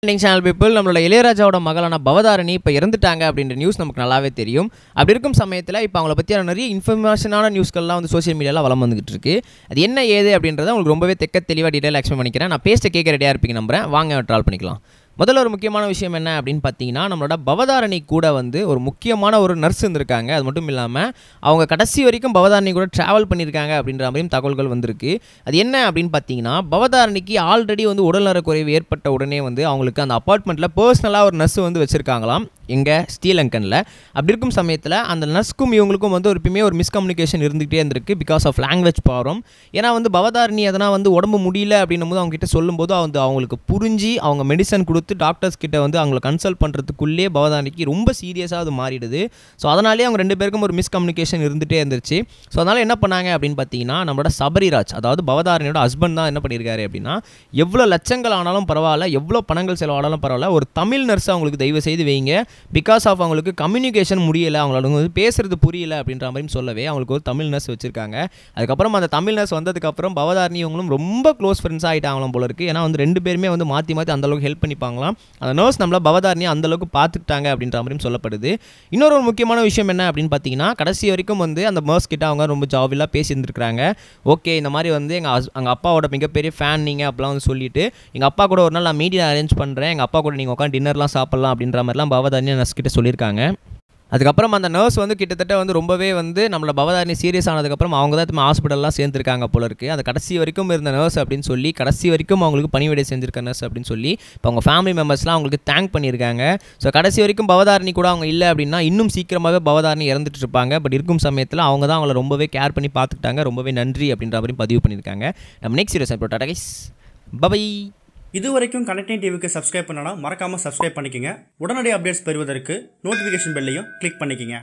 Channel people நம்மளோட இளையராஜாவோட மகளான பவதாரணி இப்போ இறந்துட்டாங்க அப்படின்ற நியூஸ் நமக்கு நல்லாவே தெரியும். அப்படி இருக்கும் சமயத்தில் இப்போ அவங்கள பற்றியான நிறைய இன்ஃபர்மேஷனான நியூஸ்கள்லாம் வந்து சோஷியல் மீடியாவில் வளம் வந்துகிட்டு இருக்கு. அது என்ன ஏது அப்படின்றத உங்களுக்கு ரொம்பவே தெளிவாக டீட்டெயில் எக்ஸ்பிளைன் பண்ணிக்கிறேன். நான் பேச கேட்க ரெடியாக இருப்பீங்க நம்புறேன். வாங்க ட்ரால் பண்ணிக்கலாம். முதல்ல ஒரு முக்கியமான விஷயம் என்ன அப்படின்னு பார்த்தீங்கன்னா, நம்மளோட பவதாரணி கூட வந்து ஒரு முக்கியமான ஒரு நர்ஸ் இருந்திருக்காங்க. அது மட்டும் இல்லாமல் அவங்க கடைசி வரைக்கும் பவதாரணி கூட ட்ராவல் பண்ணியிருக்காங்க அப்படின்ற மாதிரியும் தகவல்கள் வந்திருக்கு. அது என்ன அப்படின்னு பார்த்தீங்கன்னா, பவதாரணிக்கு ஆல்ரெடி வந்து உடல்நல குறைவு ஏற்பட்ட உடனே வந்து அவங்களுக்கு அந்த அப்பார்ட்மெண்ட்டில் பர்சனலாக ஒரு நர்ஸ் வந்து வச்சுருக்காங்களாம், எங்கே ஸ்ரீலங்கனில். அப்படி இருக்கும் சமயத்தில் அந்த நர்ஸ்க்கும் இவங்களுக்கும் வந்து எப்பயுமே ஒரு மிஸ்கம்யூனிகேஷன் இருந்துகிட்டே இருந்திருக்கு பிகாஸ் ஆஃப் லாங்குவேஜ் ப்ராப்ளம். ஏன்னா வந்து பவதாரணி எதனா வந்து உடம்பு முடியல அப்படின்னும் போது அவங்ககிட்ட சொல்லும்போது வந்து அவங்களுக்கு புரிஞ்சு அவங்க மெடிசன் கொடுத்து டாக்டர்ஸ் கிட்ட வந்து அவங்களை கன்சல்ட் பண்ணுறதுக்குள்ளேயே பவதாரணிக்கு ரொம்ப சீரியஸாக அது மாறிடுது. ஸோ அதனாலே அவங்க ரெண்டு பேருக்கும் ஒரு மிஸ்கம்யூனிகேஷன் இருந்துகிட்டே இருந்துச்சு. ஸோ அதனால் என்ன பண்ணாங்க அப்படின்னு பார்த்தீங்கன்னா, நம்மளோட சபரிராஜ், அதாவது பவதாரணியோட ஹஸ்பண்ட் தான் என்ன பண்ணியிருக்காரு அப்படின்னா, எவ்வளோ லட்சங்கள் ஆனாலும் பரவாயில்ல, எவ்வளோ பணங்கள் செலவானாலும் பரவாயில்ல, ஒரு தமிழ் நர்ஸை அவங்களுக்கு தயவு செய்து வைங்க. பிகாஸ் ஆஃப் அவங்களுக்கு கம்யூனிகேஷன் முடியலை, அவங்களோட வந்து பேசுறது புரியல அப்படின்ற மாதிரி சொல்லவே அவங்களுக்கு ஒரு தமிழ் நர்ஸ் வச்சுருக்காங்க. அதுக்கப்புறம் அந்த தமிழ் நர்ஸ் வந்ததுக்கப்புறம் பவதாரணி இவங்களும் ரொம்ப க்ளோஸ் ஃப்ரெண்ட்ஸாக ஆகிட்டாங்களாம் போல இருக்குது. ஏன்னா வந்து ரெண்டு பேருமே வந்து மாற்றி அந்தளவுக்கு ஹெல்ப் பண்ணிப்பாங்களாம். அந்த நர்ஸ் நம்மள பவதாரணியை அந்தளவுக்கு பார்த்துக்கிட்டாங்க அப்படின்ற மாதிரியும் சொல்லப்படுது. இன்னொரு ஒரு முக்கியமான விஷயம் என்ன அப்படின்னு பார்த்தீங்கன்னா, கடைசி வரைக்கும் வந்து அந்த நர்ஸ் கிட்ட அவங்க ரொம்ப ஜாவிலாக பேசியிருந்துருக்காங்க. ஓகே, இந்த மாதிரி வந்து எங்கள் அப்பாவோட மிகப்பெரிய ஃபேன் நீங்கள் அப்படிலாம் வந்து சொல்லிட்டு, எங்கள் அப்பா கூட ஒரு நாள் நான் மீடியா அரேஞ்ச் பண்ணுறேன், எங்கள் அப்பா கூட நீங்கள் உட்காந்து டின்னர்லாம் சாப்பிட்லாம் அப்படின்ற மாதிரிலாம் பவதாரணி நர்ஸ் கிட்ட சொல்லியிருக்காங்க. அதுக்கப்புறம் அந்த நர்ஸ் வந்து கிட்டத்தட்ட வந்து ரொம்பவே வந்து நம்மளை பவதாரணி சீரியஸ் ஆனதுக்கப்புறம் அவங்க தான் திரும்ப ஹாஸ்பிட்டல்லாம் சேர்ந்துருக்காங்க போல இருக்குது. அது கடைசி வரைக்கும் இருந்த நர்ஸ் அப்படின்னு சொல்லி, கடைசி வரைக்கும் அவங்களுக்கு பணிவிடை செஞ்சிருக்க நர்ஸ் அப்படின்னு சொல்லி இப்போ அவங்க ஃபேமிலி மெம்பர்ஸ்லாம் அவங்களுக்கு தேங்க் பண்ணியிருக்காங்க. ஸோ கடைசி வரைக்கும் பவதாரணி கூட அவங்க இல்லை அப்படின்னா இன்னும் சீக்கிரமாகவே பவதாரணி இறந்துட்டு இருப்பாங்க. பட் இருக்கும் சமயத்தில் அவங்க தான் அவங்கள ரொம்பவே கேர் பண்ணி பார்த்துக்கிட்டாங்க. ரொம்பவே நன்றி அப்படின்ற மாதிரி பதிவு பண்ணியிருக்காங்க. நம்ம next video tata guys, bye. இது வரைக்கும் கனெக்டிங் டிவிக்கு சப்ஸ்கிரைப் பண்ணனா மறக்காமல் சப்ஸ்கிரைப் பண்ணிக்கங்க. உடனடி அப்டேட்ஸ் பெறுவதற்கு நோட்டிஃபிகேஷன் பெல்லையும் கிளிக் பண்ணிக்கங்க.